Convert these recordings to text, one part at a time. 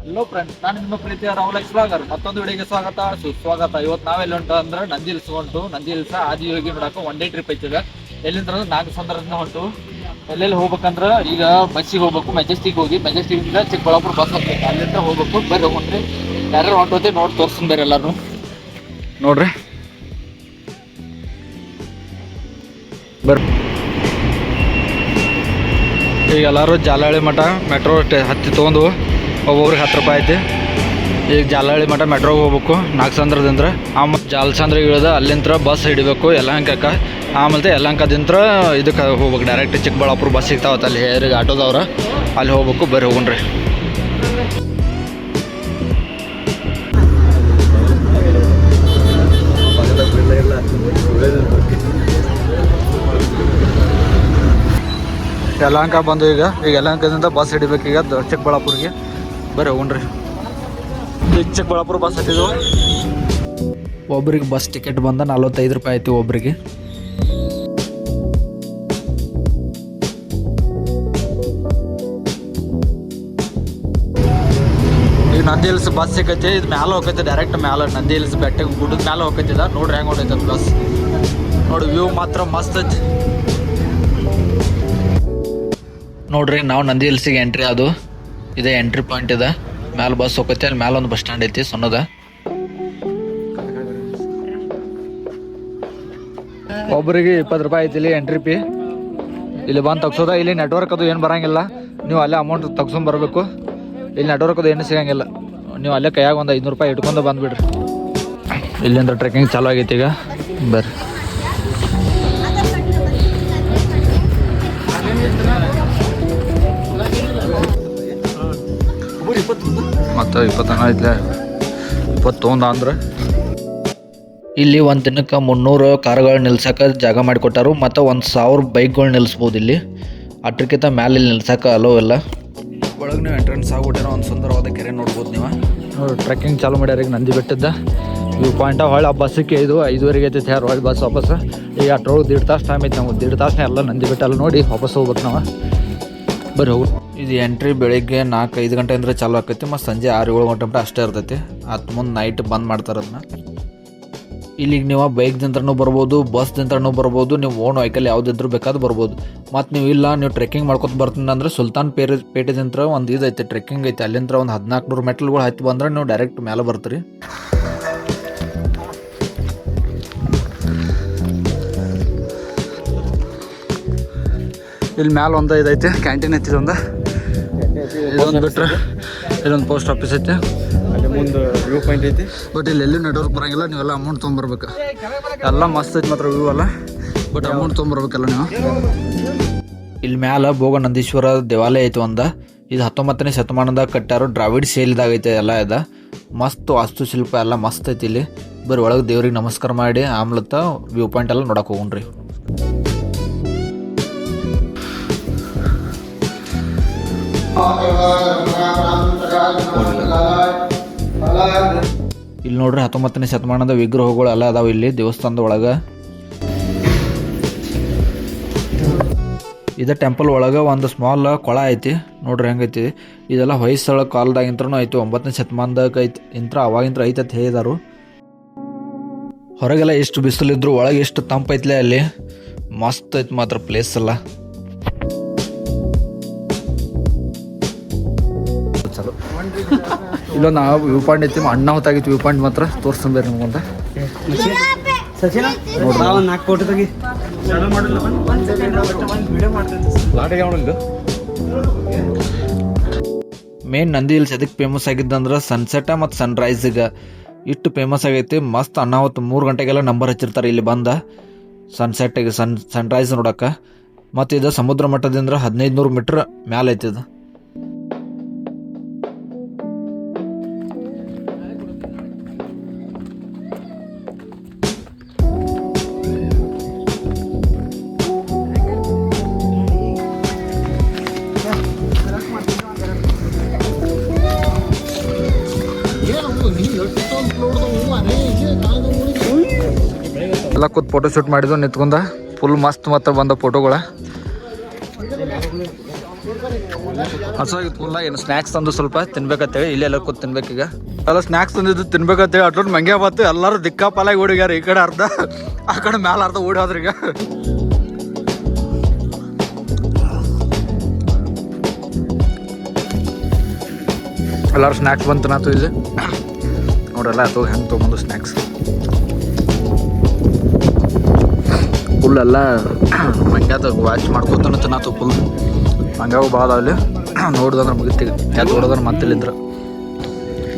Hello friends, ನಾನು ನಿಮ್ಮ ಪ್ರೀತಿಯ ರಾಹುಲ್ ಎಕ್ಸ್ಲಾಗರ್ ಮತ್ತೊಂದು ವಿಡಿಯೋಗೆ ಸ್ವಾಗತ ಸುಸ್ವಾಗತ. ಇವತ್ತು ನಾವೆಲ್ಲ ಹೊಂಟು ಅಂದ್ರೆ ನಂದಿ ಹಿಲ್ಸ್ ಹೊಂಟು. ನಂದಿ ಹಿಲ್ಸ್ ಆದಿಯೋಗಿ ನೋಡಕ್ಕೆ ಒನ್ ಡೇ ಟ್ರಿಪ್ ಐತಿಗ. ಎಲ್ಲಿಂದ ನಾಗಸಂದ್ರದಿಂದ ಹೊಂಟು. ಎಲ್ಲೆಲ್ಲಿ ಹೋಗ್ಬೇಕಂದ್ರೆ ಈಗ ಬಸ್ಸಿಗೆ ಹೋಗ್ಬೇಕು. ಮೆಜೆಸ್ಟಿಕ್ ಹೋಗಿ ಮೆಜೆಸ್ಟಿಕ್ಕಿಂದ ಚಿಕ್ಕಬಳ್ಳಾಪುರ ಬಸ್ ಹೋಗ್ಬೇಕು. ಅಲ್ಲಿಂದ ಹೋಗ್ಬೇಕು. ಬರ್ರಿ ಹೋಗ್ರಿ, ಯಾರು ಹೊಂಟೋತಿ ನೋಡಿ ತೋರಿಸ್ತೀನಿ ಬೇರೆ ಎಲ್ಲರೂ ನೋಡ್ರಿ. ಬರ್ರಿ ಈಗ ಎಲ್ಲರೂ ಜಾಲಹಳ್ಳಿ ಮಠ ಮೆಟ್ರೋ ಹತ್ತಿ ತೊಗೊಂಡು ಒಬ್ಬೊಬ್ರಿಗೆ 10 ರೂಪಾಯಿ ಐತಿ. ಈಗ ಜಾಲಹಳ್ಳಿ ಮಠ ಮೆಟ್ರೋಗೆ ಹೋಗ್ಬೇಕು ನಾಗಸಂದ್ರದಿಂದ. ಆಮೇಲೆ ಜಾಲಸಂದ್ರ ಇಳಿದ ಅಲ್ಲಿಂದ ಬಸ್ ಹಿಡಿಬೇಕು ಯಲಹಂಕಕ್ಕೆ. ಆಮೇಲೆ ಯಲಹಂಕದಿಂದ ಇದಕ್ಕೆ ಹೋಗ್ಬೇಕು, ಡೈರೆಕ್ಟ್ ಚಿಕ್ಕಬಳ್ಳಾಪುರ ಬಸ್ ಸಿಗ್ತಾವತ್ತ ಅಲ್ಲಿ ಹೇರಿಗೆ ಆಟೋದವ್ರ ಅಲ್ಲಿ ಹೋಗ್ಬೇಕು. ಬರ್ರಿ ಹೋಗ್ರಿ. ಯಲಹಂಕ ಬಂದು ಈಗ ಯಲಹಂಕದಿಂದ ಬಸ್ ಹಿಡಿಬೇಕು ಈಗ ಚಿಕ್ಕಬಳ್ಳಾಪುರಿಗೆ. ಬರ್ರಿ ಹೋಗ್ರಿ. ಈಗ ಚಿಕ್ಕಬಳ್ಳಾಪುರ ಬಸ್ ಹತ್ತಿದ್ವು. ಒಬ್ರಿಗೆ ಬಸ್ ಟಿಕೆಟ್ ಬಂದ 45 ರೂಪಾಯಿ ಐತಿ ಒಬ್ರಿಗೆ. ಈಗ ನಂದಿ ಹಿಲ್ಸ್ ಬಸ್ ಸಿಕ್ಕೈತಿ. ಇದು ಮ್ಯಾಲೆ ಹೋಗೈತೆ, ಡೈರೆಕ್ಟ್ ಮ್ಯಾಲೆ ನಂದಿ ಹಿಲ್ಸ್ ಬೆಟ್ಟ ಗುಡ್ಡದ ಮ್ಯಾಲೆ ಹೋಗೈತಿದ. ನೋಡ್ರಿ ಹೆಂಗೆ ಹೊಡೈತೆ ಬಸ್. ನೋಡಿ ವ್ಯೂ ಮಾತ್ರ ಮಸ್ತ್ ಐತಿ ನೋಡ್ರಿ. ನಾವು ನಂದಿ ಹಿಲ್ಸಿಗೆ ಎಂಟ್ರಿ ಅದು ಇದೇ ಎಂಟ್ರಿ ಪಾಯಿಂಟ್ ಇದೆ. ಮ್ಯಾಲೆ ಬಸ್ ಹೋಗೈತಿ. ಅಲ್ಲಿ ಮ್ಯಾಲೆ ಒಂದು ಬಸ್ ಸ್ಟ್ಯಾಂಡ್ ಐತಿ ಸಣ್ಣದ. ಒಬ್ಬರಿಗೆ 20 ರೂಪಾಯಿ ಐತಿ ಇಲ್ಲಿ ಎಂಟ್ರಿ ಫೀ. ಇಲ್ಲಿ ಬಂದು ತಗ್ಸೋದ. ಇಲ್ಲಿ ನೆಟ್ವರ್ಕ್ ಅದು ಏನು ಬರೋಂಗಿಲ್ಲ. ನೀವು ಅಲ್ಲೇ ಅಮೌಂಟ್ ತಗ್ಸ್ಕೊಂಡ್ ಬರಬೇಕು. ಇಲ್ಲಿ ನೆಟ್ವರ್ಕ್ ಅದು ಏನು ಸಿಗಂಗಿಲ್ಲ. ನೀವು ಅಲ್ಲೇ ಕೈಯಾಗ ಒಂದು 500 ರೂಪಾಯಿ ಇಟ್ಕೊಂಡು ಬಂದುಬಿಡ್ರಿ. ಇಲ್ಲಿಂದ ಟ್ರೆಕ್ಕಿಂಗ್ ಚಾಲು ಆಗೈತಿ ಈಗ. ಬರ್ರಿ. ಮತ್ತು 20 ಐತ್ಲೆ 21 ಅಂದ್ರೆ ಇಲ್ಲಿ ಒಂದು ದಿನಕ್ಕೆ 300 ಕಾರುಗಳು ನಿಲ್ಸಕ್ಕೆ ಜಾಗ ಮಾಡಿಕೊಟ್ಟಾರು. ಮತ್ತು 1000 ಬೈಕ್ಗಳು ನಿಲ್ಲಿಸ್ಬೋದು ಇಲ್ಲಿ. ಅಟ್ರಕ್ಕಿಂತ ಮ್ಯಾಲೆ ಇಲ್ಲಿ ನಿಲ್ಸಕ್ಕೆ ಅಲೋ ಇಲ್ಲ. ಒಳಗೆ ನೀವು ಎಂಟ್ರೆನ್ಸ್ ಆಗ್ಬಿಟ್ಟಿರೋ ಒಂದು ಸುಂದರವಾದ ಕೆರೆ ನೋಡ್ಬೋದು ನೀವು. ನೋಡಿ ಟ್ರೆಕ್ಕಿಂಗ್ ಚಾಲು ಮಾಡ್ಯಾರ ಈಗ ನಂದಿ ಬೆಟ್ಟದ ವ್ಯೂ ಪಾಯಿಂಟ್. ಹೊಳ್ಳಿ ಆ ಬಸ್ಸಿಗೆ 5:30 ಐತೈತೆ ಯಾರು ಹೊಳ್ಳಿ ಬಸ್ ವಾಪಸ್. ಈಗ ಅಟ್ರೊಳಗೆ 1.5 ತಾಸು ಟೈಮ್ ಐತೆ. ನಮ್ಗೆ 1.5 ತಾಸನೇ ಎಲ್ಲ ನಂದಿ ಬೆಟ್ಟ ಎಲ್ಲ ನೋಡಿ ವಾಪಸ್ ಹೋಗ್ಬೇಕು ನಾವು. ಬರ್ರಿ ಹೋಗಿ. ಇದು ಎಂಟ್ರಿ ಬೆಳಿಗ್ಗೆ 4-5 ಗಂಟೆಯಿಂದ ಚಾಲು ಆಕೈತಿ. ಮತ್ತು ಸಂಜೆ 6-7 ಗಂಟೆ ಮಟ್ಟ ಅಷ್ಟೇ ಇರ್ತೈತಿ. ಅದು ಮುಂದೆ ನೈಟ್ ಬಂದ್ ಮಾಡ್ತಾರೆ ಅದನ್ನ. ಇಲ್ಲಿಗೆ ನೀವು ಬೈಕ್ದಿಂದ್ರೂ ಬರ್ಬೋದು, ಬಸ್ದಿಂದ್ರೂ ಬರ್ಬೋದು. ನೀವು ಓನ್ ವೆಹಿಕಲ್ ಯಾವುದಿದ್ರು ಬೇಕಾದ್ರೂ ಬರ್ಬೋದು. ಮತ್ತು ನೀವು ಇಲ್ಲ ನೀವು ಟ್ರೆಕ್ಕಿಂಗ್ ಮಾಡ್ಕೊತ ಬರ್ತೀನಿ ಅಂದ್ರೆ ಸುಲ್ತಾನ್ ಪೇಟೆದಿಂತ್ರ ಒಂದು ಇದೈತೆ ಟ್ರೆಕ್ಕಿಂಗ್ ಐತೆ. ಅಲ್ಲಿಂದ ಒಂದು 1400 ಮೆಟ್ಲುಗಳು ಹತ್ತಿ ಬಂದ್ರೆ ನೀವು ಡೈರೆಕ್ಟ್ ಮೇಲೆ ಬರ್ತೀರಿ. ಇಲ್ಲಿ ಮ್ಯಾಲೆ ಒಂದು ಇದೈತೆ ಕ್ಯಾಂಟೀನ್ ಐತಿ. ಇದೊಂದು ಬಿಟ್ರೆ ಇಲ್ಲೊಂದು ಪೋಸ್ಟ್ ಆಫೀಸ್ ಐತೆ. ಅಲ್ಲಿ ಮುಂದೆ ವ್ಯೂ ಪಾಯಿಂಟ್ ಐತಿ. ಬಟ್ ಇಲ್ಲಿ ಎಲ್ಲಿ ನೆಟ್ವರ್ಕ್ ಬರೋಂಗಿಲ್ಲ. ನೀವೆಲ್ಲ ಅಮೌಂಟ್ ತೊಗೊಂಬರ್ಬೇಕು. ಎಲ್ಲ ಮಸ್ತ್ ಐತಿ ಮಾತ್ರ ವ್ಯೂ ಅಲ್ಲ. ಬಟ್ ಅಮೌಂಟ್ ತೊಗೊಂಬರ್ಬೇಕಲ್ಲ ನೀವು. ಇಲ್ಲಿ ಮ್ಯಾಲ ಭೋಗನಂದೀಶ್ವರ ದೇವಾಲಯ ಐತಿ ಒಂದು. ಇದು 19ನೇ ಶತಮಾನದಾಗ ಕಟ್ಟಾರು. ದ್ರಾವಿಡ್ ಶೈಲಿದಾಗ ಐತೆ ಎಲ್ಲ ಇದೆ. ಮಸ್ತ್ ವಾಸ್ತುಶಿಲ್ಪ ಎಲ್ಲ ಮಸ್ತ್ ಐತಿ ಇಲ್ಲಿ. ಬರೀ ಒಳಗೆ ದೇವ್ರಿಗೆ ನಮಸ್ಕಾರ ಮಾಡಿ ಆಮ್ಲತ್ತ ವ್ಯೂ ಪಾಯಿಂಟ್ ಎಲ್ಲ ನೋಡಕ್ಕೆ ಹೋಗ್ರಿ. ಇಲ್ಲಿ ನೋಡ್ರಿ 19ನೇ ಶತಮಾನದ ವಿಗ್ರಹಗಳು ಎಲ್ಲ ಅದಾವ ಇಲ್ಲಿ ದೇವಸ್ಥಾನದ ಒಳಗೆ. ಇದ ಟೆಂಪಲ್ ಒಳಗೆ ಒಂದು ಸ್ಮಾಲ್ ಕೊಳ ಐತಿ. ನೋಡ್ರಿ ಹೆಂಗೈತಿ. ಇದೆಲ್ಲ ಹೊಯ್ಸಳ ಕಾಲದಾಗಿಂತ್ರನೂ ಐತಿ. 9ನೇ ಶತಮಾನದಾಗ ಐತಿ. ಅವಾಗಿಂತ್ರ ಐತಿ ಅಂತ ಹೇಳಿದಾರು. ಹೊರಗೆಲ್ಲ ಎಷ್ಟು ಬಿಸಿಲಿದ್ರು ಒಳಗೆ ಎಷ್ಟು ತಂಪೈತ್ಲೆ ಅಲ್ಲಿ. ಮಸ್ತ್ ಐತಿ ಮಾತ್ರ ಪ್ಲೇಸ್ ಎಲ್ಲ. ಇಲ್ಲೊಂದು ವ್ಯೂ ಪಾಯಿಂಟ್ ಐತಿ. ಅಣ್ಣ ಹೊತ್ತಾಗಿತ್ತು ವ್ಯೂ ಪಾಯಿಂಟ್ ಮಾತ್ರ ತೋರಿಸ್ತೀನಿ ಬೇರೆ ನಿಮ್ಗೆ ಅಂತ. ಮೇನ್ ನಂದಿ ಹಿಲ್ಸ್ ಎದಕ್ಕೆ ಫೇಮಸ್ ಆಗಿದ್ದಂದ್ರೆ ಸನ್ಸೆಟ್ ಮತ್ತು ಸನ್ರೈಸಿಗೆ ಇಷ್ಟು ಫೇಮಸ್ ಆಗೈತಿ. ಮಸ್ತ್ ಅನ್ನಾವತ್ತು 3 ಗಂಟೆಗೆಲ್ಲ ನಂಬರ್ ಹಚ್ಚಿರ್ತಾರೆ ಇಲ್ಲಿ ಬಂದ ಸನ್ಸೆಟ್ಟಿಗೆ ಸನ್ರೈಸ್ ನೋಡಕ್ಕೆ. ಮತ್ತು ಇದು ಸಮುದ್ರ ಮಟ್ಟದಿಂದ 1500 ಮೀಟ್ರ್ ಮ್ಯಾಲೆ ಐತಿ ಇದು. ಎಲ್ಲ ಕೂತ್ ಫೋಟೋ ಶೂಟ್ ಮಾಡಿದ್ವು ನಿಂತ್ಕೊಂಡ. ಫುಲ್ ಮಸ್ತ್ ಮತ್ತು ಬಂದ ಫೋಟೋಗಳ. ಹಸುವಾಗಿತ್ತು ಫುಲ್ಲ ಏನು ಸ್ನ್ಯಾಕ್ಸ್ ತಂದು ಸ್ವಲ್ಪ ತಿನ್ಬೇಕಂತೇಳಿ ಇಲ್ಲೆಲ್ಲ ಕೂತ್ ತಿನ್ಬೇಕೀಗ ಎಲ್ಲ ಸ್ನ್ಯಾಕ್ಸ್ ತಂದಿದ್ದು ತಿನ್ಬೇಕಂತೇಳಿ ಅಷ್ಟೊಂದು ಮಂಗೆ ಬತ್ತು ಎಲ್ಲರೂ ದಿಕ್ಕಾಪಾಲಾಗಿ ಓಡಿಗ್ಯಾರ ಈ ಕಡೆ ಅರ್ಧ ಆ ಕಡೆ ಮ್ಯಾಲ ಅರ್ಧ ಓಡಿ ಹೋದ್ರೀಗ ಎಲ್ಲರೂ ಸ್ನ್ಯಾಕ್ಸ್ ಬಂತು ನಾತು ಇಲ್ಲಿ ನೋಡ್ರಲ್ಲ ಅಥವಾ ಹೆಂಗೆ ತೊಗೊಂಡು ಸ್ನ್ಯಾಕ್ಸ್ ಫುಲ್ ಎಲ್ಲ ಮಂಗ್ಯಾತ ವಾಚ್ ಮಾಡ್ಕೊತಾನೆ ತಿನ್ನಾತು ಫುಲ್ ಮಂಗ್ಯಾವು ಭಾಳ ಅಲ್ಲಿ ನೋಡ್ದಂದ್ರೆ ಮುಗಿತೀವಿ ಯಾಕೆ ನೋಡಿದ್ರೆ ಮತ್ತಿಲ್ಲಿಂದ್ರೆ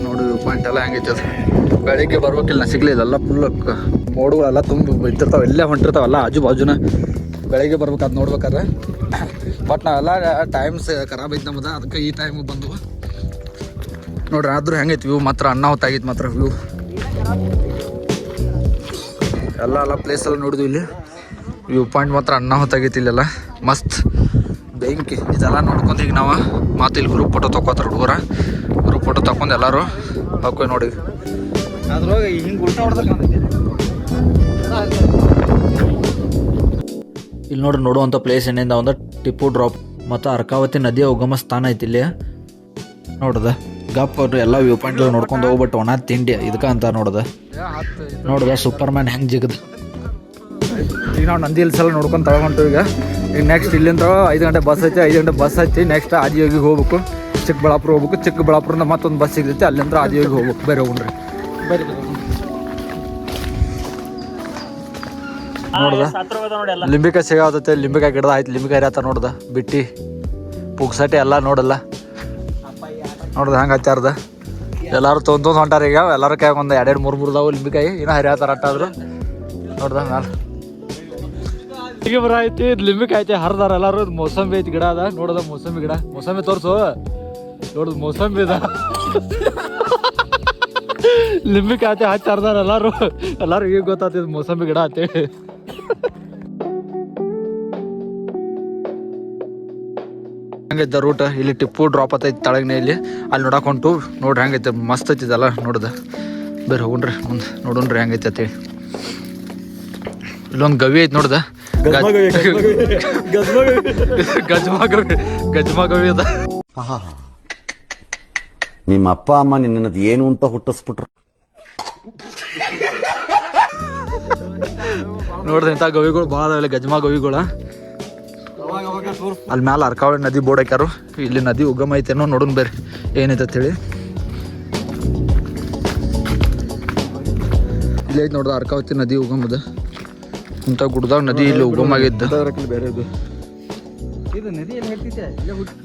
ನೋಡಿ ಪಾಯಿಂಟ್ ಎಲ್ಲ ಹೆಂಗೈತೆ ಅದು ಬೆಳಿಗ್ಗೆ ಬರ್ಬೇಕಿಲ್ಲ ಸಿಗ್ಲಿಲ್ಲ ಎಲ್ಲ ಫುಲ್ ಮೋಡುಗಳೆಲ್ಲ ತುಂಬ ಇದ್ದಿರ್ತಾವೆ ಎಲ್ಲೇ ಹೊಂಟಿರ್ತಾವಲ್ಲ ಆಜು ಬಾಜುನ ಬೆಳಿಗ್ಗೆ ಬರ್ಬೇಕು ಅದು ನೋಡ್ಬೇಕಾದ್ರೆ ಬಟ್ ನಾವೆಲ್ಲ ಟೈಮ್ಸ್ ಖರಾಬ್ ಐತೆ ನಮ್ಮದು ಅದಕ್ಕೆ ಈ ಟೈಮ್ ಬಂದವು ನೋಡ್ರಿ ಆದ್ರೂ ಹೆಂಗೈತಿ ವ್ಯೂ ಮಾತ್ರ ಅನ್ನ ಹೊತ್ತಾಗಿತ್ತು ಮಾತ್ರ ವ್ಯೂ ಎಲ್ಲ ಪ್ಲೇಸ್ ಎಲ್ಲ ನೋಡಿದ್ವಿ ಇಲ್ಲಿ ವ್ಯೂ ಪಾಯಿಂಟ್ ಮಾತ್ರ ಅನ್ನ ಹೊತ್ತಾಗೈತಿ ಇಲ್ಲೆಲ್ಲ ಮಸ್ತ್ ಬೆಂಕಿ ಇದೆಲ್ಲ ನೋಡ್ಕೊಂಡು ಈಗ ನಾವು ಮತ್ತೆ ಇಲ್ಲಿ ಗ್ರೂಪ್ ಫೋಟೋ ತೊಗೋತಾರೆ ಹುಡುಗರ ಗ್ರೂಪ್ ಫೋಟೋ ತೊಗೊಂಡು ಎಲ್ಲರೂ ಹಾಕೋ ನೋಡಿ ಅದ್ರೊಳಗೆ ಹಿಂಗೆ ಉಲ್ಟಾ ಹೊಡೆದ್ರೆ ಇಲ್ಲಿ ನೋಡ್ರಿ ನೋಡುವಂಥ ಪ್ಲೇಸ್ ಏನಿಂದ ಒಂದು ಟಿಪ್ಪು ಡ್ರಾಪ್ ಮತ್ತು ಅರ್ಕಾವತಿ ನದಿಯ ಉಗಮ ಸ್ಥಾನ ಐತಿ ಇಲ್ಲಿ ನೋಡ್ದ ಗಪ್ ಎಲ್ಲ ವ್ಯೂ ಪಾಯಿಂಟ್ ನೋಡ್ಕೊಂಡು ಹೋಗ್ಬಿಟ್ಟು ಒಣ ತಿಂಡಿ ಇದಕ್ಕೆ ಅಂತ ನೋಡ್ದ ಸೂಪರ್ ಮ್ಯಾನ್ ಹೆಂಗೆ ಜಿಗದ್ ಈಗ ನಾವು ನಂದಿ ಹಿಲ್ಸ್ ಎಲ್ಲ ನೋಡ್ಕೊಂಡು ತಗೊಂಡು ಈಗ ನೆಕ್ಸ್ಟ್ ಇಲ್ಲಿಂದ 5 ಗಂಟೆ ಬಸ್ ಐತಿ 5 ಗಂಟೆ ಬಸ್ ಹಚ್ಚಿ ನೆಕ್ಸ್ಟ್ ಆದಿಯೋಗಿಗೆ ಹೋಗ್ಬೇಕು ಚಿಕ್ಕಬಳ್ಳಾಪುರ ಹೋಗ್ಬೇಕು ಚಿಕ್ಕಬಳ್ಳಾಪುರದಿಂದ ಮತ್ತೊಂದು ಬಸ್ ಸಿಗ್ತೈತಿ ಅಲ್ಲಿಂದ ಆದಿಯೋಗಿಗೆ ಹೋಗ್ಬೇಕು ಬೇರೆ ಹೋಗ್ರಿ ಬರೀ ನೋಡ್ದ ಲಿಂಬಿಕಾಯಿ ಸಿಗಾತೈತೆ ಲಿಂಬಿಕಾಯಿ ಗಿಡದ ಆಯ್ತು ಲಿಂಬಿಕಾಯಿ ಇರತ್ತ ನೋಡ್ದ ಬಿಟ್ಟಿ ಪುಕ್ಸಟಿ ಎಲ್ಲ ನೋಡಲ್ಲ ನೋಡ್ದ ಹಂಗೆ ಹಚ್ಚಾರ್ದ ಎಲ್ಲರೂ ತೊಗೊಂಡು ಹೊಂಟಾರ ಈಗ ಎಲ್ಲರ ಕೈ ಒಂದು 2-3 ದಾವು ಲಿಂಬಿಕಾಯಿ ಇನ್ನೂ ಹರಿಯಾತಾರ ಅಟ್ಟಾದ್ರು ನೋಡ್ದ ಮ್ಯಾಲ ಈಗ ಬರ ಐತಿ ಲಿಂಬಿಕಾಯಿ ಐತಿ ಹರಿದಾರ ಎಲ್ಲರೂ ಮೋಸಂಬಿ ಐತಿ ಗಿಡ ಅದ ನೋಡದ ಮೋಸಂಬಿ ಗಿಡ ಮೋಸಂಬಿ ತೋರ್ಸು ನೋಡುದು ಮೋಸಂಬಿ ಅದ ಲಿಂಬಿಕಾಯಿ ಐತಿ ಹಚ್ಚಿ ಹರಿದಾರ ಎಲ್ಲರೂ ಈಗ ಗೊತ್ತಾಗ್ತದ ಮೋಸಂಬಿ ಗಿಡ ಐತಿ ಹಂಗೈತೆ ರೂಟ್ ಇಲ್ಲಿ ಟಿಪ್ಪು ಡ್ರಾಪ್ ಆತೈತಿ ತಳಗನೆ ಇಲ್ಲಿ ಅಲ್ಲಿ ನೋಡಕ್ ಹೊಂಟು ನೋಡ್ರಿ ಹೆಂಗೈತೆ ಮಸ್ತ್ ಐತಿದಲ್ಲ ನೋಡ್ದ ಬೇರೆ ಹೋಗ್ರಿ ಮುಂದೆ ನೋಡೋಣ್ರಿ ಹೆಂಗೈತೆ ಅಂತೇಳಿ ಇಲ್ಲೊಂದು ಗವಿ ಐತಿ ನೋಡ್ದ ಗಜ್ಮಾ ಗವಿ ಅದ ನಿಮ್ಮ ಅಪ್ಪ ಅಮ್ಮ ನಿನ್ನದು ಏನು ಅಂತ ಹುಟ್ಟಿಸ್ಬಿಟ್ರು ನೋಡ್ರಿ ಇಂಥ ಗವಿಗಳು ಭಾಳ ಅದಾವೆ ಗಜ್ಮಾ ಗವಿಗಳ ಅಲ್ಲಿ ಮ್ಯಾಲ ಅರ್ಕಾವಳಿ ನದಿ ಬೋರ್ಡ್ ಹಾಕ್ಯಾರು ಇಲ್ಲಿ ನದಿ ಉಗಮ ಐತೇನೋ ನೋಡೋಣ ಬೇರೆ ಏನೈತೆ ಅಂತೇಳಿ ಇಲ್ಲಿ ಐತೆ ನೋಡ್ದ ಅರ್ಕಾವತಿ ನದಿ ಉಗಮದ ಇಂಥ ಗುಡ್ದಾಗ ನದಿ ಇಲ್ಲಿ ಉಗಮ ಆಗಿದ್ದ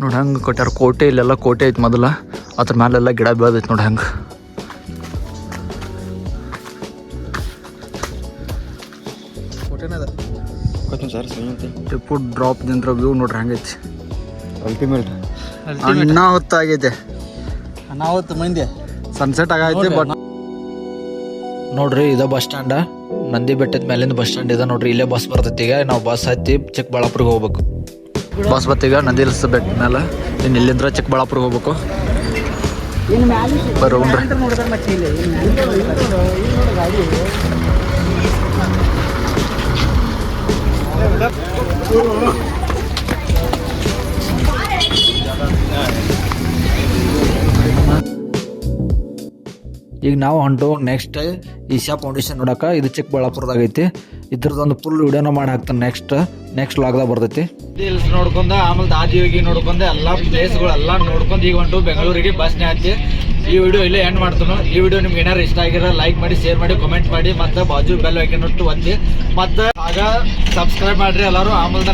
ನೋಡಿ ಹಂಗೆ ಕೊಟ್ಟಾರ ಕೋಟೆ ಇಲ್ಲೆಲ್ಲ ಕೋಟೆ ಐತಿ ಮೊದಲ ಅದ್ರ ಮ್ಯಾಲೆಲ್ಲ ಗಿಡ ಬೆಳೆದೈತಿ ನೋಡಿ ಹಂಗೆ ಟಿಪ್ಪು ಡ್ರಾಪ್ ದಿಂದ ವ್ಯೂ ನೋಡ್ರಿ ಹಂಗೈತಿ ಅಲ್ಟಿಮೇಟ್ ಅನಾಹುತ ಆಗೈತೆ ಅನಾಹುತ ಮಂದಿ ಸನ್ಸೆಟ್ ಆಗೈತಿ ಬಟ್ ನೋಡ್ರಿ ಇದ ಬಸ್ ಸ್ಟ್ಯಾಂಡ ನಂದಿ ಬೆಟ್ಟದ ಮೇಲಿಂದ ಬಸ್ ಸ್ಟ್ಯಾಂಡ್ ಇದೆ ನೋಡ್ರಿ ಇಲ್ಲೇ ಬಸ್ ಬರ್ತೈತಿ ಈಗ ನಾವು ಬಸ್ ಹತ್ತಿ ಚಿಕ್ಕಬಳ್ಳಾಪುರಿಗೆ ಹೋಗ್ಬೇಕು ಬಸ್ ಬತ್ತೀಗ ನಂದಿ ಹಿಲ್ಸ್ ಬೆಟ್ಟ ಮೇಲೆ ಇನ್ನು ಇಲ್ಲಿಂದ್ರ ಚಿಕ್ಕಬಳ್ಳಾಪುರಿಗೆ ಹೋಗ್ಬೇಕು ಬರೋಣ್ರಿ ಈಗ ನಾವು ಹೊಂಟು ನೆಕ್ಸ್ಟ್ ಈಶಾ ಫೌಂಡೇಶನ್ ನೋಡಕ ಇದು ಚಿಕ್ಕಬಳ್ಳಾಪುರದಾಗ ಐತಿ ಇದ್ರದ್ದೊಂದು ಫುಲ್ ವಿಡಿಯೋನ ಮಾಡಿ ಹಾಕ್ತಾನೆ ನೆಕ್ಸ್ಟ್ ಲಾಗ್ದಾಗ ಬರ್ತೈತಿ ಹಿಲ್ಸ್ ನೋಡ್ಕೊಂಡ ಆಮೇಲೆ ದಾದಿಯೋಗಿ ನೋಡ್ಕೊಂಡ ಎಲ್ಲ ಪ್ಲೇಸ್ಗಳೆಲ್ಲ ನೋಡ್ಕೊಂಡು ಈಗ ಹೊಂಟು ಬೆಂಗಳೂರಿಗೆ ಬಸ್ನೇ ಹತ್ತಿ ಈ ವಿಡಿಯೋ ಇಲ್ಲೇ ಎಂಡ್ ಮಾಡ್ತಾನು ಈ ವಿಡಿಯೋ ನಿಮ್ಗೆ ಏನಾರು ಇಷ್ಟ ಆಗಿರೋ ಲೈಕ್ ಮಾಡಿ ಶೇರ್ ಮಾಡಿ ಕಮೆಂಟ್ ಮಾಡಿ ಮತ್ತೆ ಬಾಜು ಬೆಲ್ ಐಕನ್ ಒತ್ತಿ ಮತ್ತೆ ಆಗ ಸಬ್ಸ್ಕ್ರೈಬ್ ಮಾಡ್ರಿ ಎಲ್ಲರೂ ಆಮೇಲೆ